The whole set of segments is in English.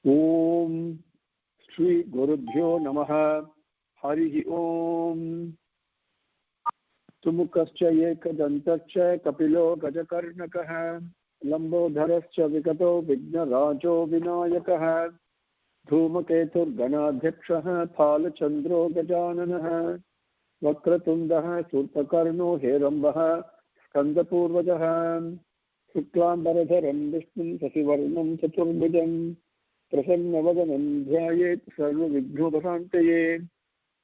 Om Sri Gurubhyo Namaha Harihi Om Tumukascha Ekadantascha Kapilo Gajakarnakaha Lambodharascha Vikato Vignarajo Vinayakaha Dhumaketur Ganadhyakshaha Phalachandro Gajananaha Vakratundaha Surpakarno Herambaha Skandapurvajaha Shuklambaradharam Vishnum Sasivarnam Chaturbhujam Prasannavadanam Dhyayet Sarvavighnopashantaye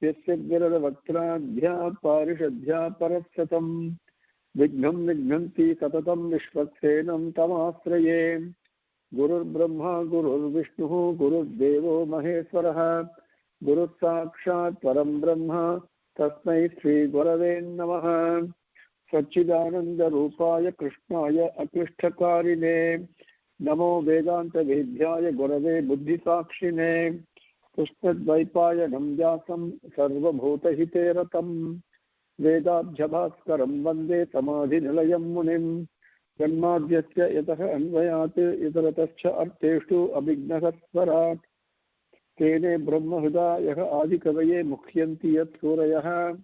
Yasya Viradavaktrabhya Parishadhya Parasatam Vignam Vignanti Satatam Vishwaksenam Tamastraye Gurur Brahma Gurur Vishnu Gurur Devo Maheswaraha Gurur Sakshat Param Brahma Tasmai Sri Gurave Namaha Satchidananda Rupaya Krishnaya Akrishtakarine Namo Vedanta Vedhyaya Gurave Buddhi Sakshine Krishnadvaipaya Namjasam Sarva Bhuta Hiteratam Vedabhyabhaskaram Vande Samadhi Nilayam Munim Janmadhyasya Yataha Anvayat Yataratascha Arteshu Abhignasasvarat Tene Brahma Hridayaha Adikavaye Mukhyanti Yat Surayaha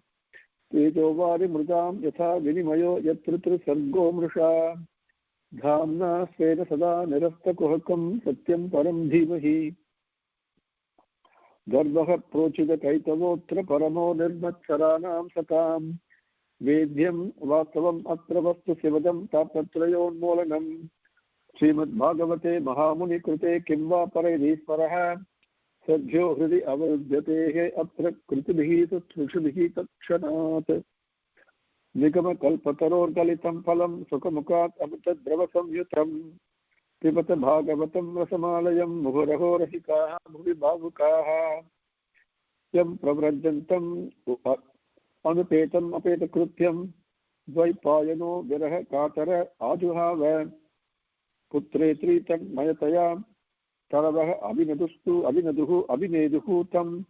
Tejovari Mridam Yatha Vinimayo Yatrutru Sargo Mrisha Dhamna Svena Sada Nirasta Kuhakam Satyam Param Dhimahi Garbha Prochida Kaitavotra Paramo Nirmatsaranam Satam Vedyam Vasavam Atravastu Sivadam Tapatrayon Molanam Srimad Bhagavate Mahamuni Krute Kimva Parayis Paraha Sadhyo Hridi Avadyatehe Atra Kritibihi Tatrushibihi Takshanat Nikama Kalpataror Galitam Palam Sukamukat Amitad Dravasam Yutam Pipata Bhagavatam Rasamalayam Muhuraho Rahikaha Bhuvi Bhavukaha Yam Pravrajantam Anupetam Apeta Krutyam Dvaipayano Viraha Katara Ajuhava Putretri Tan Mayataya Taravaha Abhinaduhu Abhineduhu Tam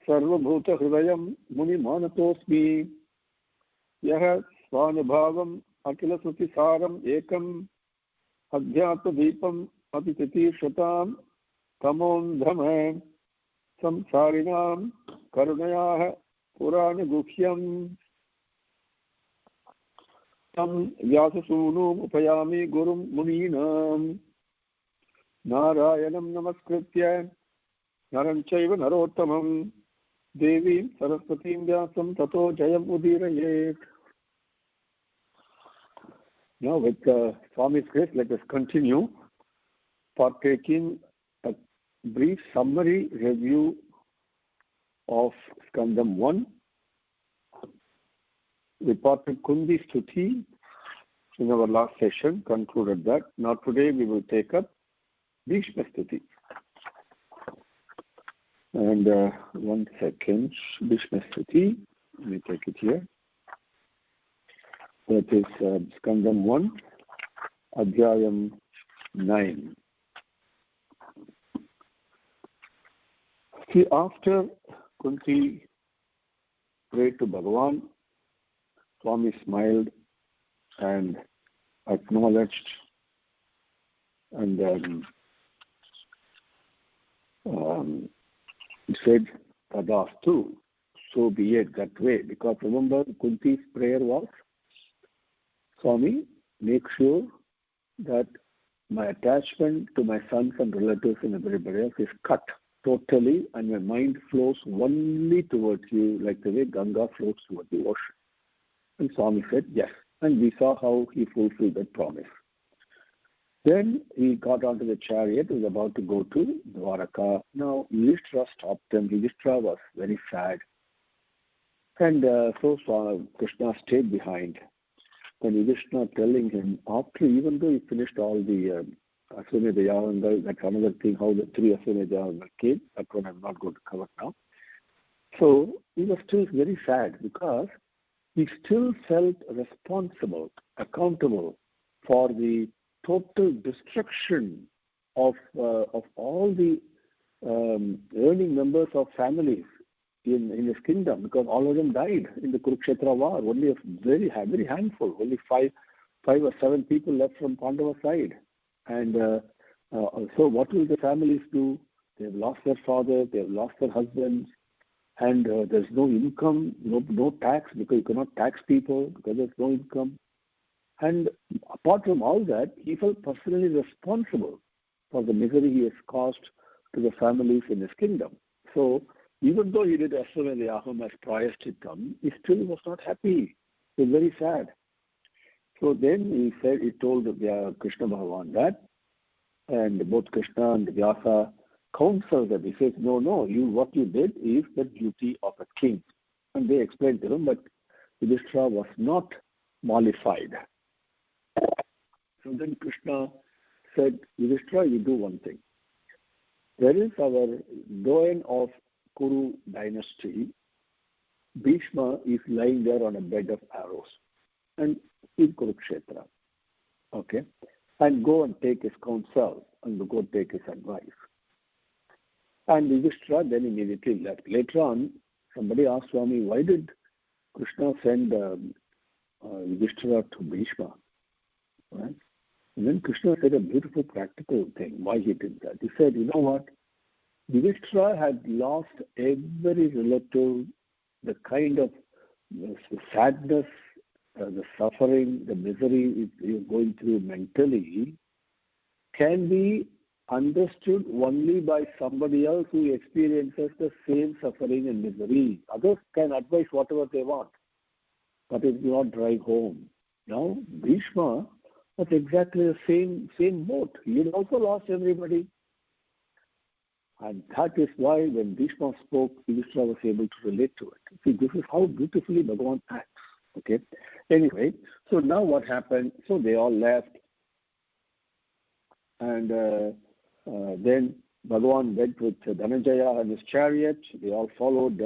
Sarvabhuta Hridayam Muni Manatosmi Yaha Svanubhavam Akila Suti Saaram Ekam Adhyatma Deepam Apititi Shatam Tamon Dhamma Samsarinam Karunayaha Purana Gukhyam Tam Vyasasunum Upayami Gurum Muninam Narayanam Namaskritya Naranchaiva Narottamam Devim Saraswatim Vyasam Tato Jayam Udirayet. Now with Swami's grace, let us continue partaking a brief summary review of Skandam 1. We parted Kundi Stuti in our last session, concluded that. Now today we will take up Bhishma Stuti. And 1 second, Bhishma Stuti, let me take it here. That is Skandam 1, Adhyayam 9. See, after Kunti prayed to Bhagavan, Swami smiled and acknowledged and said, Tadastu, so be it that way. Because remember, Kunti's prayer was, Swami, make sure that my attachment to my sons and relatives and everybody else is cut totally and my mind flows only towards you like the way Ganga flows towards the ocean. And Swami said, yes. And we saw how he fulfilled that promise. Then he got onto the chariot, was about to go to Dwaraka. Now, Yudhishthira stopped him. Yudhishthira was very sad. And so Krishna stayed behind. Then Yudhishthira telling him, after, even though he finished all the Aswamedha Yavangal, that's another thing, how the 3 Aswamedha Yavangal came. That one I'm not going to cover now. So he was still very sad because he still felt responsible, accountable for the total destruction of all the earning members of families in his kingdom, because all of them died in the Kurukshetra war. Only a very handful, only 5 or 7 people left from Pandava side. And so what will the families do? They've lost their father, they've lost their husbands, and there's no income, no tax, because you cannot tax people because there's no income. And apart from all that, he felt personally responsible for the misery he has caused to the families in his kingdom. So even though he did Ashwamedh as prayashchitam, he still was not happy. He was very sad. So then he told Krishna Bhagavan that, and both Krishna and Vyasa counseled them. He says, no, what you did is the duty of a king. And they explained to him, but Yudhishthira was not mollified. So then Krishna said, Yudhishthira, you do one thing. There is our doyen of Kuru dynasty. Bhishma is lying there on a bed of arrows and in Kurukshetra. Okay? And go and take his counsel and go take his advice. And Yudhishthira then immediately left. Later on, somebody asked Swami, why did Krishna send Yudhishthira to Bhishma? Right? And then Krishna said a beautiful practical thing, why he did that. He said, you know what? Yudhishthira had lost every relative, the kind of sadness, the suffering, the misery he is going through mentally can be understood only by somebody else who experiences the same suffering and misery. Others can advise whatever they want, but it will not drive home. Now, Bhishma was exactly the same boat. He had also lost everybody. And that is why when Bhishma spoke, Yudhishthira was able to relate to it. See, this is how beautifully Bhagavan acts. Okay. Anyway, so now what happened? So they all left. And then Bhagavan went with Dhananjaya and his chariot. They all followed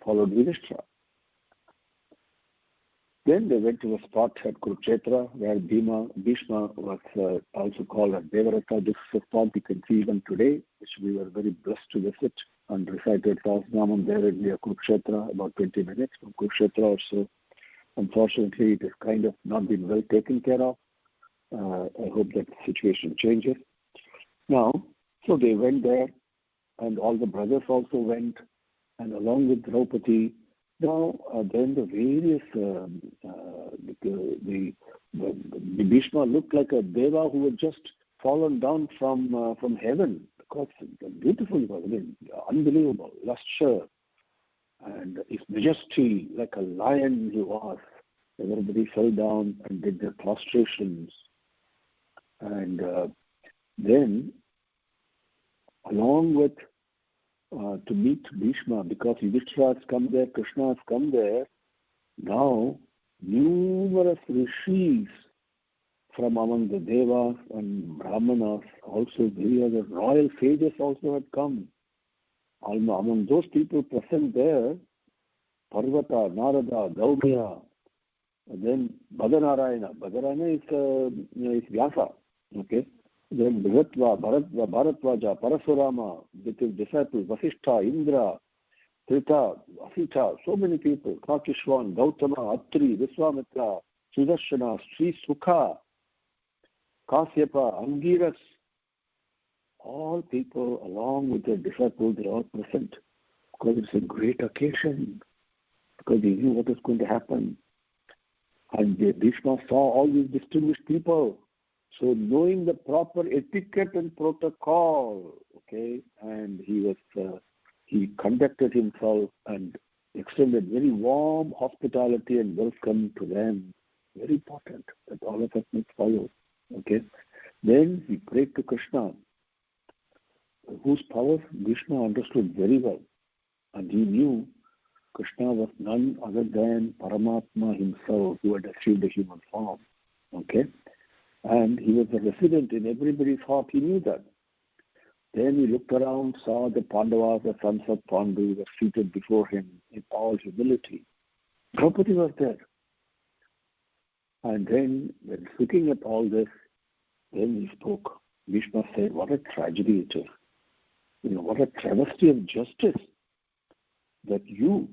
Yudhishthira. Then they went to a spot at Kurukshetra where Bhishma was also called as Devarata. This is a spot you can see even today, which we were very blessed to visit and recited Sahasranamam there near Kurukshetra, about 20 minutes from Kurukshetra or so. Unfortunately, it has kind of not been well taken care of. I hope that situation changes. Now, so they went there, and all the brothers also went, and along with Draupadi. Now, then the various, the Bhishma looked like a deva who had just fallen down from heaven, because beautiful, unbelievable, lustre, and his majesty, like a lion he was. Everybody fell down and did their prostrations. And then, along with to meet Bhishma, because Yudhishthira has come there, Krishna has come there, now numerous rishis from among the devas and brahmanas, also various royal sages also had come. Among those people present there, Parvata, Narada, Daumya, then Bhadanarayana. Bhadanarayana is Vyasa. Okay. Then Bharatva, Bharatvaja, Parasurama, with his disciples, Vasishtha, Indra, Trita, Asita, so many people, Kakishwan, Gautama, Atri, Viswamitra, Sudarshana, Sri Sukha, Kasyapa, Angiras, all people along with their disciples, they are all present because it's a great occasion, because they knew what was going to happen. And Bhishma saw all these distinguished people. So knowing the proper etiquette and protocol, okay, and he conducted himself and extended very warm hospitality and welcome to them. Very important that all of us must follow. Okay. Then he prayed to Krishna, whose powers Bhishma understood very well. And he knew Krishna was none other than Paramatma himself, who had achieved a human form. Okay. And he was a resident in everybody's heart. He knew that. Then he looked around, saw the Pandavas, the sons of Pandu, were seated before him in all humility. Draupadi was there. And then, when looking at all this, then he spoke. Bhishma said, what a tragedy it is. What a travesty of justice that you,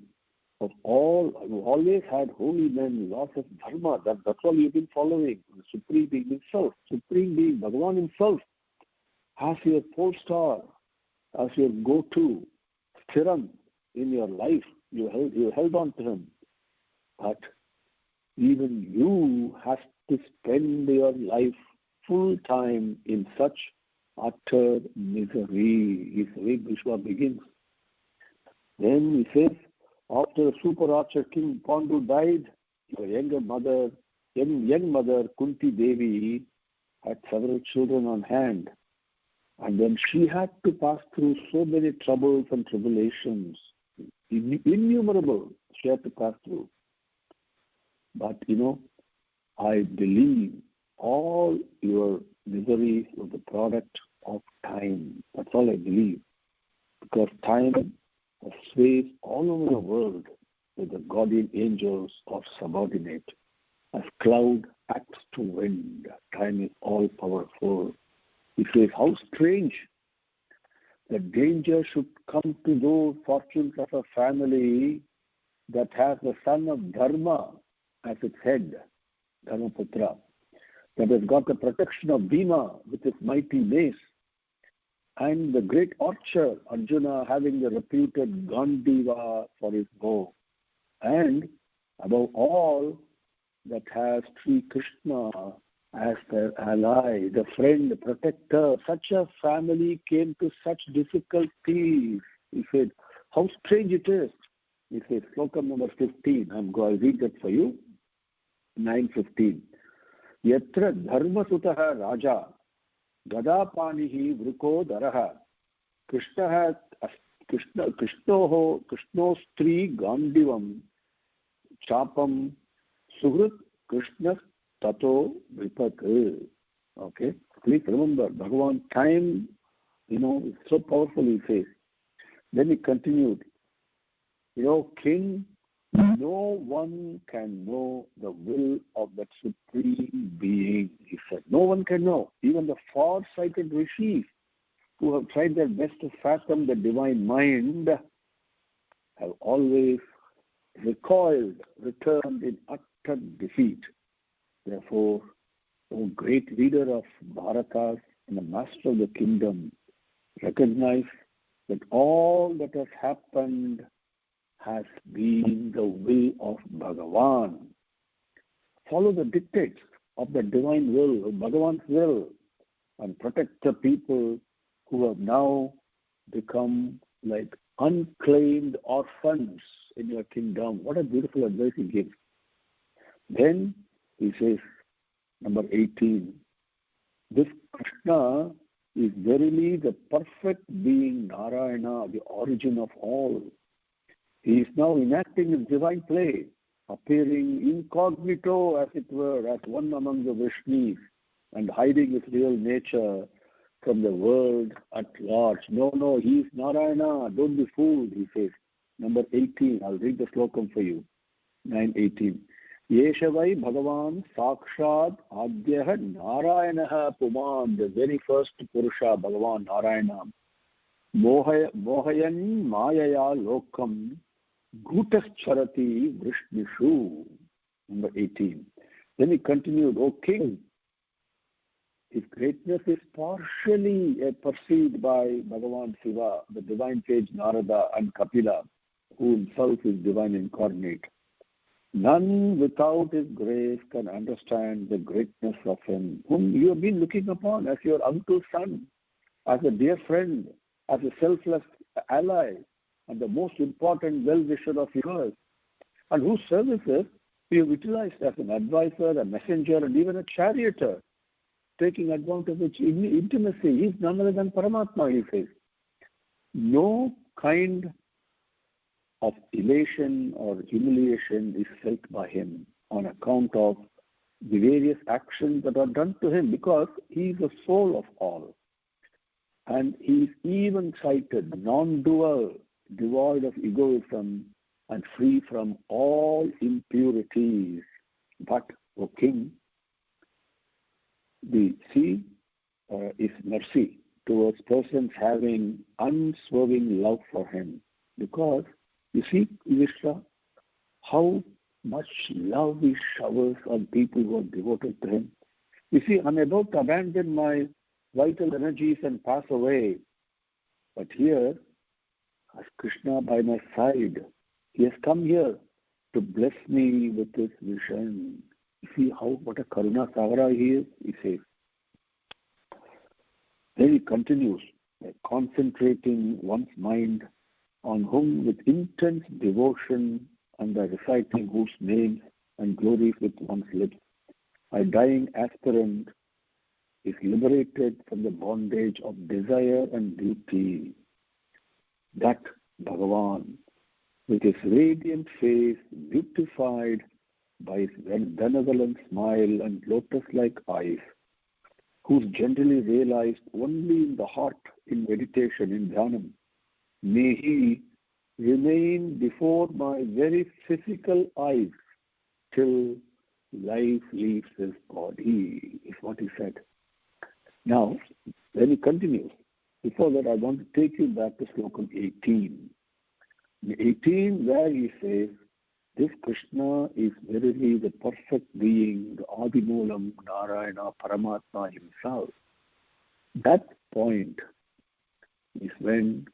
of all, who always had holy men, laws of dharma, that's all you've been following. The Supreme Being himself, Supreme Being, Bhagavan himself, as your pole star, as your go-to, Stiram in your life. You held on to him. But even you have to spend your life full time in such utter misery. Is the way Bhishma begins. Then he says, after the super archer King Pandu died, your young mother Kunti Devi had several children on hand. And then she had to pass through so many troubles and tribulations, innumerable she had to pass through. But I believe all your miseries were the product of time. That's all I believe. Because time sways all over the world with the guardian angels of subordinate. As cloud acts to wind, time is all powerful. He says, how strange that danger should come to those fortunes of a family that has the son of Dharma as its head, Dharmaputra, that has got the protection of Bhima with his mighty mace, and the great archer Arjuna having the reputed Gandiva for his bow, and above all, that has Sri Krishna as their ally, the friend, the protector. Such a family came to such difficulties. He said, how strange it is. He says, Slokam number 15. I'll read that for you. 9:15. Yatra dharmasutaha raja gadapanihi vruko daraha krishnostri gandivam chapam suhrit krishna tato vipat. Okay, please remember, Bhagavan, time, is so powerful, he says. Then he continued, King, no one can know the will of that supreme being, he said. No one can know. Even the far-sighted rishis who have tried their best to fathom the divine mind have always returned in utter defeat. Therefore, O great leader of Bharatas and the master of the kingdom, recognize that all that has happened has been the will of Bhagavan. Follow the dictates of the divine will, of Bhagavan's will, and protect the people who have now become like unclaimed orphans in your kingdom. What a beautiful advice he gives. Then he says, number 18, this Krishna is verily the perfect being Narayana, the origin of all. He is now enacting his divine play, appearing incognito, as it were, as one among the Vishnus, and hiding his real nature from the world at large. No, he is Narayana. Don't be fooled, he says. Number 18, I'll read the slokam for you. 9:18. Yeshavai Bhagavan Sakshat Adhyah Narayanaha Puman, the very first Purusha, Bhagavan Narayana. Mohayan Mayaya Lokam Gutas-charati Vrishnishu. Number 18. Then he continued, O king, his greatness is partially perceived by Bhagavan Shiva, the divine sage Narada and Kapila, who himself is divine incarnate. None without his grace can understand the greatness of him, whom you have been looking upon as your uncle son, as a dear friend, as a selfless ally, and the most important well-wisher of yours, and whose services you have utilized as an advisor, a messenger, and even a charioteer, taking advantage of intimacy. He is none other than Paramatma, he says. No kind of elation or humiliation is felt by him on account of the various actions that are done to him, because he is the soul of all. And he is even-sighted, non-dual, devoid of egoism, and free from all impurities. But, O king, the sea is mercy towards persons having unswerving love for him. Because, you see, Vishwa, how much love he showers on people who are devoted to him. You see, I'm about to abandon my vital energies and pass away. But here, as Krishna by my side, he has come here to bless me with his vision. You see what a Karuna Sagara he is, he says. Then he continues by concentrating one's mind on whom with intense devotion and by reciting whose names and glories with one's lips, a dying aspirant is liberated from the bondage of desire and duty. That Bhagavan, with his radiant face beautified by his benevolent smile and lotus-like eyes, who's generally realized only in the heart, in meditation, in dhanam, may he remain before my very physical eyes till life leaves his body, is what he said. Now, then he continues. Before that, I want to take you back to Slokam 18. In 18, where he says, this Krishna is verily the perfect being, the Adimulam, Narayana, Paramatma himself. That point is when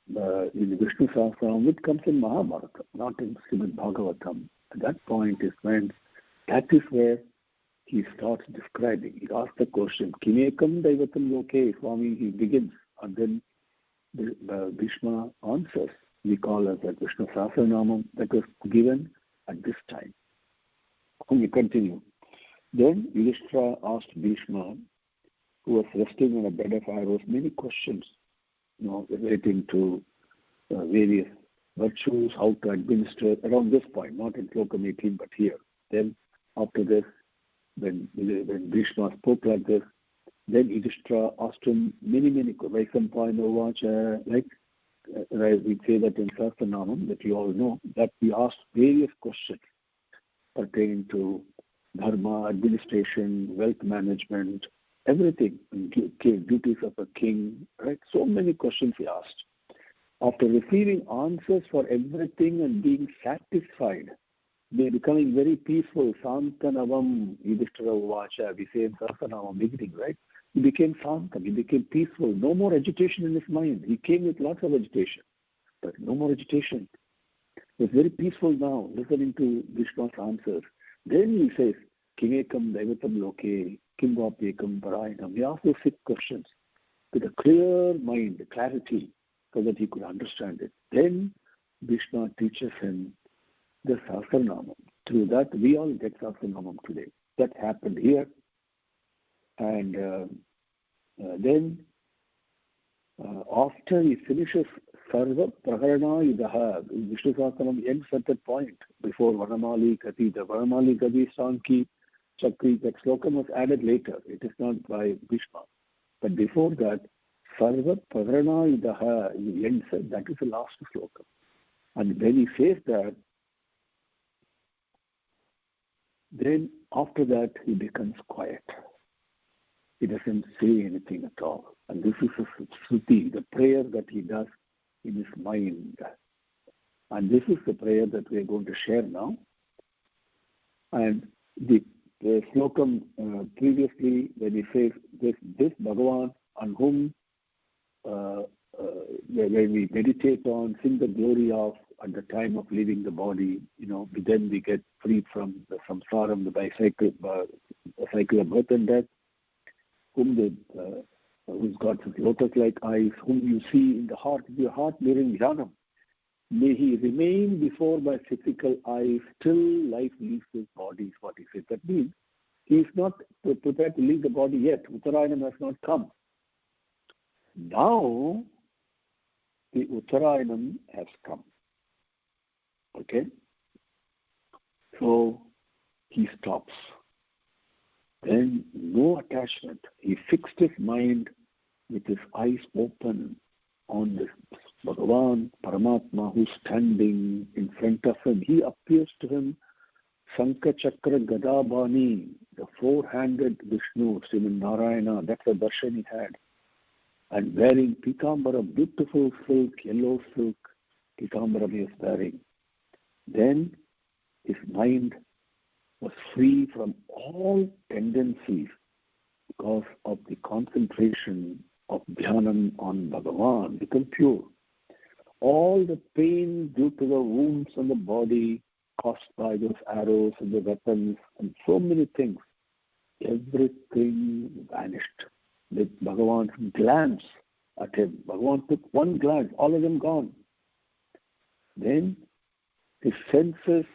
in Vishnu Sahasranam, which comes in Mahabharata, not in Srimad Bhagavatam. That point is when, that is where he starts describing. He asks the question, Kimekam Daivatam Loke, Swami, he begins, and then Bhishma answers. We call it that Vishnu Sahasranam that was given at this time. And we continue. Then Yudhishthira asked Bhishma, who was resting on a bed of arrows, many questions, relating to various virtues, how to administer, around this point, not in Slokam 18, but here. Then after this, when Bhishma spoke like this, then Yudhishthira asked him many by some point, like we say that in Sahasranamam, that you all know, that he asked various questions pertaining to dharma, administration, wealth management, everything, duties of a king, right? So many questions he asked. After receiving answers for everything and being satisfied, they're becoming very peaceful. Santanavam Yudhishthira Uvacha, we say in Sahasranamam beginning, right? He became santam, he became peaceful, no more agitation in his mind. He came with lots of agitation, but no more agitation. He's very peaceful now, listening to Bhishma's answers. Then he says, Kimekam Daivatam Loke, Kim Vapekam Parayanam. He asked those 6 questions with a clear mind, clarity, so that he could understand it. Then Bhishma teaches him the Sahasranamam. Through that, we all get Sahasranamam today. That happened here. And then after he finishes Sarva Praharana Yudaha, Vishnu Sahasranam ends at that point before Vanamali Kati. The Vanamali Kati, Sanki, Chakri, that slokam was added later. It is not by Bhishma. But before that, Sarva Praharana Yudaha, he ends it. That is the last slokam. And when he says that, then after that he becomes quiet. He doesn't say anything at all. And this is a Stuti, the prayer that he does in his mind. And this is the prayer that we are going to share now. And the slokam previously, when he says, this Bhagavan on whom when we meditate on, sing the glory of at the time of leaving the body, then we get freed from the samsara, the cycle of birth and death, who's got his lotus-like eyes, whom you see in the heart, your heart during jnanam. May he remain before my physical eyes till life leaves his body, is what he said. That means he is not prepared to leave the body yet. Uttarayanam has not come. Now, the Uttarayanam has come. Okay? So, he stops. Then, no attachment. He fixed his mind with his eyes open on this Bhagavan, Paramatma, who's standing in front of him. He appears to him, Sankha Chakra Gadabani, the 4-handed Vishnu, Srimad Narayana. That's the darshan he had. And wearing Pikambara, beautiful silk, yellow silk, Pikambara he is wearing. Then his mind was free from all tendencies because of the concentration of dhyanam on Bhagavan, become pure. All the pain due to the wounds on the body caused by those arrows and the weapons and so many things, everything vanished with Bhagavan's glance at him. Bhagavan took one glance, all of them gone. Then his senses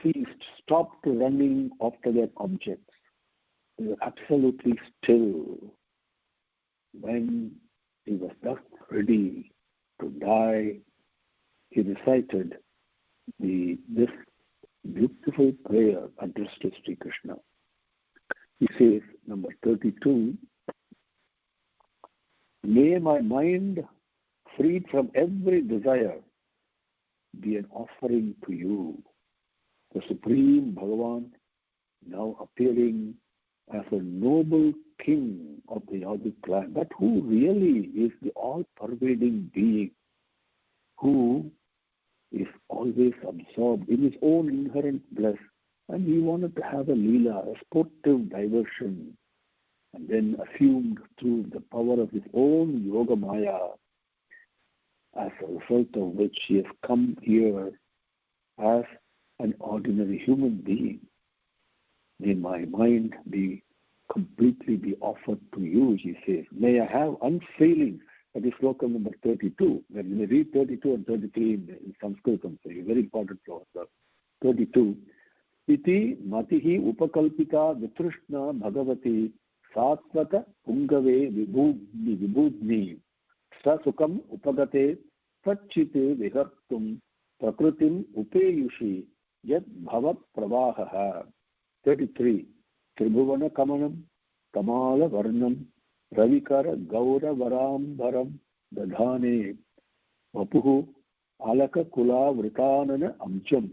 ceased, stopped running after their objects. They were absolutely still. When he was just ready to die, he recited this beautiful prayer addressed to Sri Krishna. He says, number 32, may my mind, freed from every desire, be an offering to you, the Supreme Bhagavan, now appearing as a noble king of the yogic clan, but who really is the all-pervading being, who is always absorbed in his own inherent bliss, and he wanted to have a leela, a sportive diversion, and then assumed through the power of his own yoga maya, as a result of which he has come here as an ordinary human being. May my mind be completely be offered to you, he says. May I have unfailing, that is sloka number 32. When we read 32 and 33 in Sanskrit, it's very important for us. 32. Iti matihi upakalpita vitrishna bhagavati satvata pungave vibhudni sasukam upagate satchite vihartum prakritim upeyushi yad bhavat pravahaha. 33. Tribhuvana kamanam kamala varnam ravikara gaura varambaram dadhane vapuhu alaka kula vritanana amcham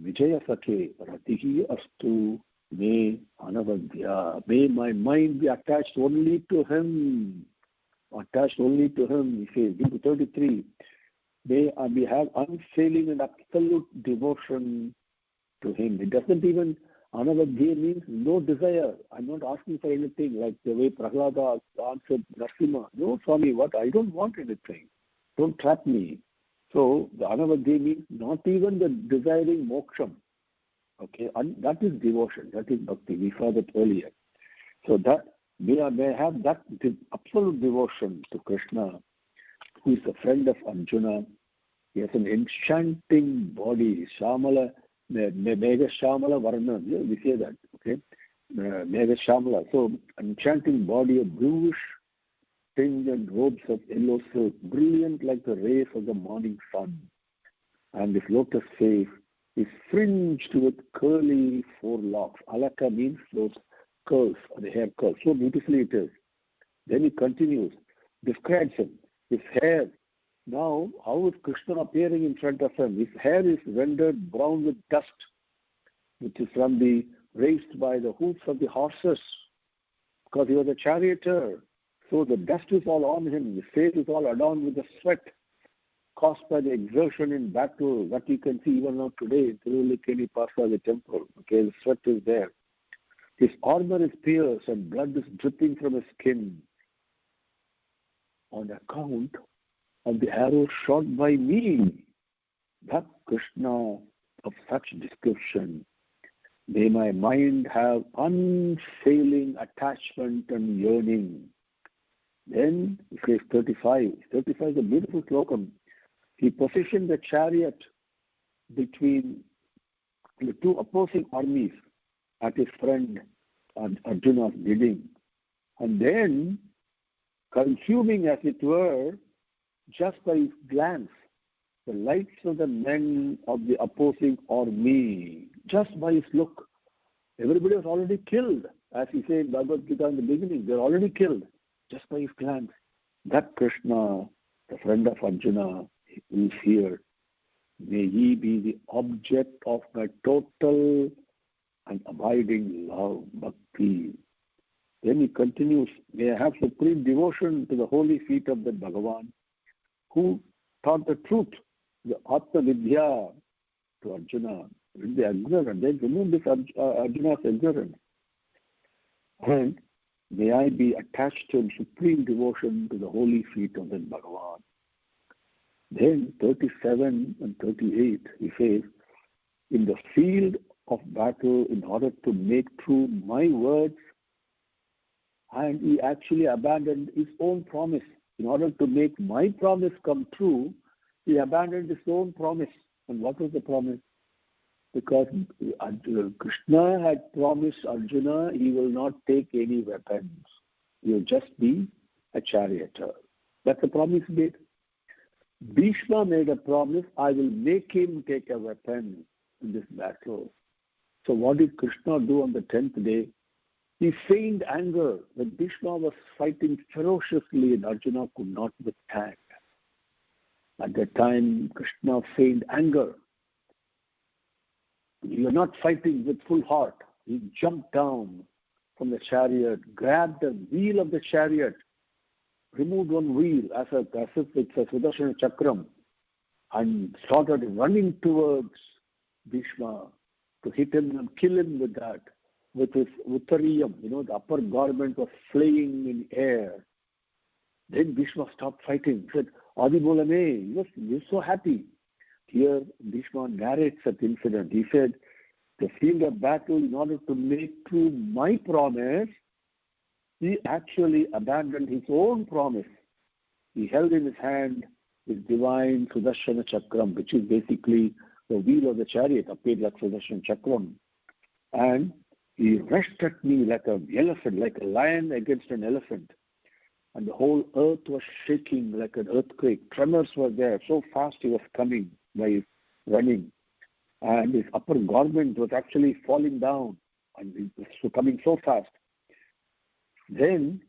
vijaya sakhe ratihi astu me anavadhya. May my mind be attached only to him. Attached only to him, he says. Due to 33. May we have unfailing and absolute devotion to him. It doesn't even, anavadhya means no desire. I'm not asking for anything, like the way Prahlada answered Narasimha. No, Swami, what? I don't want anything. Don't trap me. So the anavadhya means not even the desiring moksham. Okay, and that is devotion. That is bhakti. We saw that earlier. So that may have that absolute devotion to Krishna, who is a friend of Arjuna. He has an enchanting body, Shamala, Mega Shamala Varna. Yeah, we say that, okay? Mega Shamala. So, enchanting body of bluish tinge and robes of yellow silk, brilliant like the rays of the morning sun. And his lotus face is fringed with curly forelocks. Alaka means those curls, or the hair curls. So beautifully it is. Then he continues, describes him. His hair, now how is Krishna appearing in front of him? His hair is rendered brown with dust, which is from the raised by the hoofs of the horses, because he was a charioteer. So the dust is all on him. His face is all adorned with the sweat caused by the exertion in battle, that you can see even now today in Tirulikeni Pasa, the temple. Okay, the sweat is there. His armor is pierced and blood is dripping from his skin on account of the arrow shot by me. That Krishna of such description, may my mind have unfailing attachment and yearning. Then he says 35. 35 is a beautiful slokam. He positioned the chariot between the two opposing armies at his friend Arjuna's bidding. And then, consuming as it were, just by his glance, the lights of the men of the opposing army, just by his look. Everybody was already killed. As he said in Bhagavad Gita in the beginning, they're already killed, just by his glance. That Krishna, the friend of Arjuna, who is here, may he be the object of my total and abiding love, bhakti. Then he continues, may I have supreme devotion to the holy feet of that Bhagavan, who taught the truth, the Atma Vidya to Arjuna. The ignorant, they remove this Arjuna's ignorance. And May I be attached in supreme devotion to the holy feet of the Bhagavan. Then 37 and 38, he says, in the field of battle, in order to make true my words, and he actually abandoned his own promise. In order to make my promise come true, he abandoned his own promise. And what was the promise? Because Krishna had promised Arjuna he will not take any weapons. He will just be a charioteer. That's the promise he made. Bhishma made a promise, I will make him take a weapon in this battle. So what did Krishna do on the 10th day? He feigned anger when Bhishma was fighting ferociously and Arjuna could not withstand. At that time, Krishna feigned anger. You are not fighting with full heart. He jumped down from the chariot, grabbed the wheel of the chariot, removed one wheel as if it's a Sudarshana Chakram, and started running towards Bhishma to hit him and kill him with that. With his uttariyam, the upper garment was flying in air. Then Bhishma stopped fighting. He said, Adi Bolame, he was so happy. Here Bhishma narrates that incident. He said, the field of battle, in order to make true my promise, he actually abandoned his own promise. He held in his hand his divine Sudarshana Chakram, which is basically the wheel of the chariot, appeared like Sudarshana Chakram. And he rushed at me like an elephant, like a lion against an elephant. And the whole earth was shaking like an earthquake. Tremors were there. So fast he was coming by running. And his upper garment was actually falling down. And he was coming so fast. Then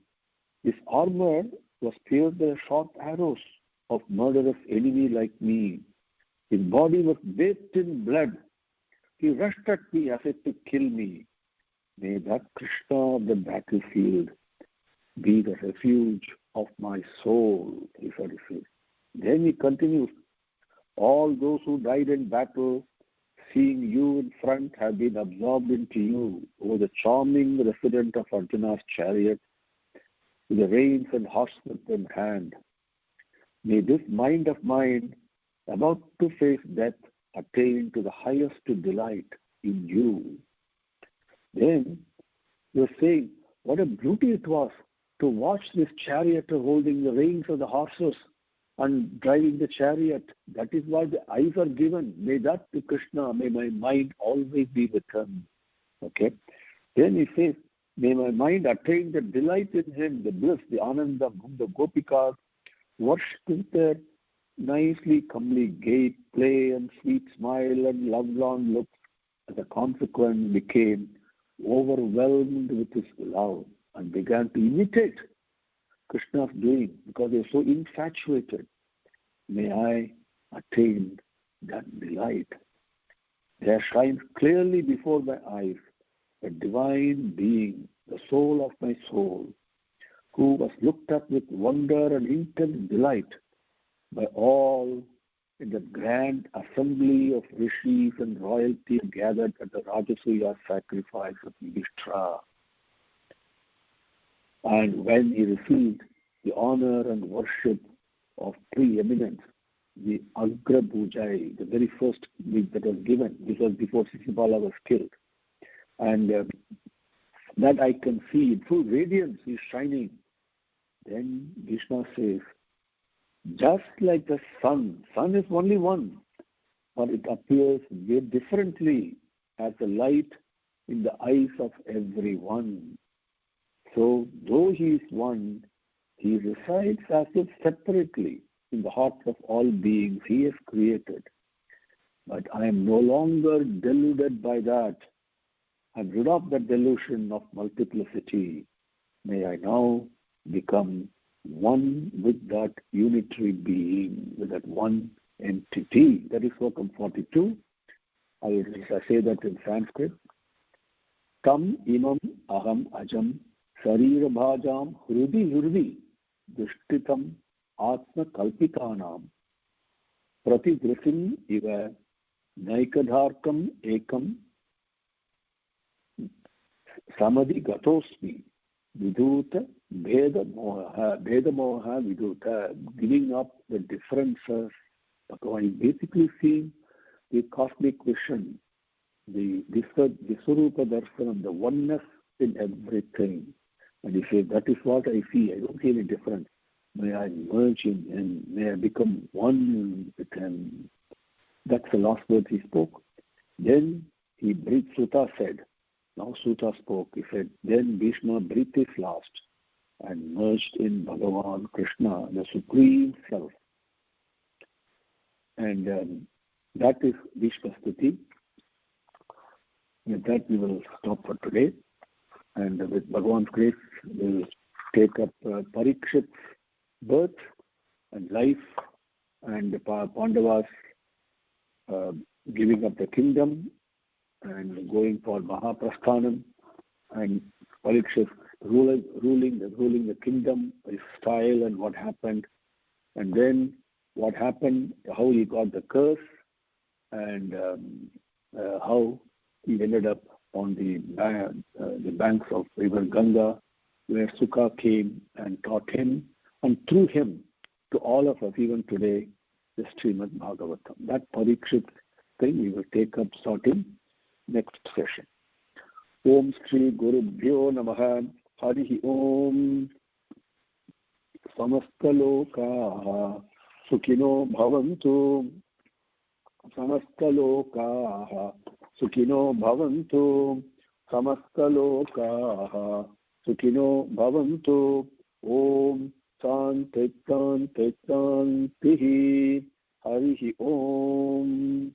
his armor was pierced by sharp arrows of murderous enemy like me. His body was bathed in blood. He rushed at me as if to kill me. May that Krishna of the battlefield be the refuge of my soul, he said. Then he continues, all those who died in battle, seeing you in front, have been absorbed into you, O the charming resident of Arjuna's chariot, with the reins and horsewhip in hand. May this mind of mine, about to face death, attain to the highest delight in you. Then you're saying, what a beauty it was to watch this charioteer holding the reins of the horses and driving the chariot. That is why the eyes are given. May that be Krishna, may my mind always be with him. Okay? Then he says, may my mind attain the delight in him, the bliss, the ananda, whom the gopikas worship with their nicely comely gait, play and sweet smile and lovelorn looks. As a consequence, became overwhelmed with his love and began to imitate Krishna's doing because they were so infatuated. May I attain that delight. There shines clearly before my eyes a divine being, the soul of my soul, who was looked at with wonder and intense delight by all in the grand assembly of rishis and royalty gathered at the Rajasuya sacrifice of Yudhishthira. And when he received the honor and worship of preeminence, the Agra Bhujai, the very first week that was given, this was before Sisipala was killed. And that I can see in full radiance, is shining. Then Bhishma says, just like the sun is only one, but it appears very differently as a light in the eyes of everyone. So, though he is one, he resides as if separately in the hearts of all beings he has created. But I am no longer deluded by that. I am rid of that delusion of multiplicity. May I now become one with that unitary being, with that one entity. That is Slokam 42. I will say that in Sanskrit. Tam imam aham ajam sarira bhajam hrudi dushtitam atma kalpitanam pratigrisim iva naikadharkam ekam samadhi gatosmi Viduta Bheda Moha Viduta, giving up the differences. Bhagavan is basically seeing the cosmic vision, the Swarupa Darshanam, the oneness in everything. And he says, that is what I see. I don't see any difference. May I merge in Him. May I become one with Him. That's the last words he spoke. Then he breathed. Suta said, now Suta spoke. He said, then Bhishma breathed his last and merged in Bhagavan Krishna, the Supreme Self. And that is Bhishma Stuti. With that, we will stop for today. And with Bhagavan's grace, we will take up Parikshit's birth and life and the Pandavas giving up the kingdom and going for Mahaprasthanam, and Parikshit ruling the kingdom, his style and what happened, and then what happened, how he got the curse, and how he ended up on the banks of river Ganga, where Sukha came and taught him, and through him to all of us, even today, the Srimad Bhagavatam. That Parikshit thing we will take up starting next session. Om Shri Guru Bhyo Namaha. Harihi Om. Samastalokaha Sukhino Bhavantu. Samastalokaha Sukhino Bhavantu. Samastalokaha Sukhino Bhavantu. Om Santi Santi Santi. Harihi Om.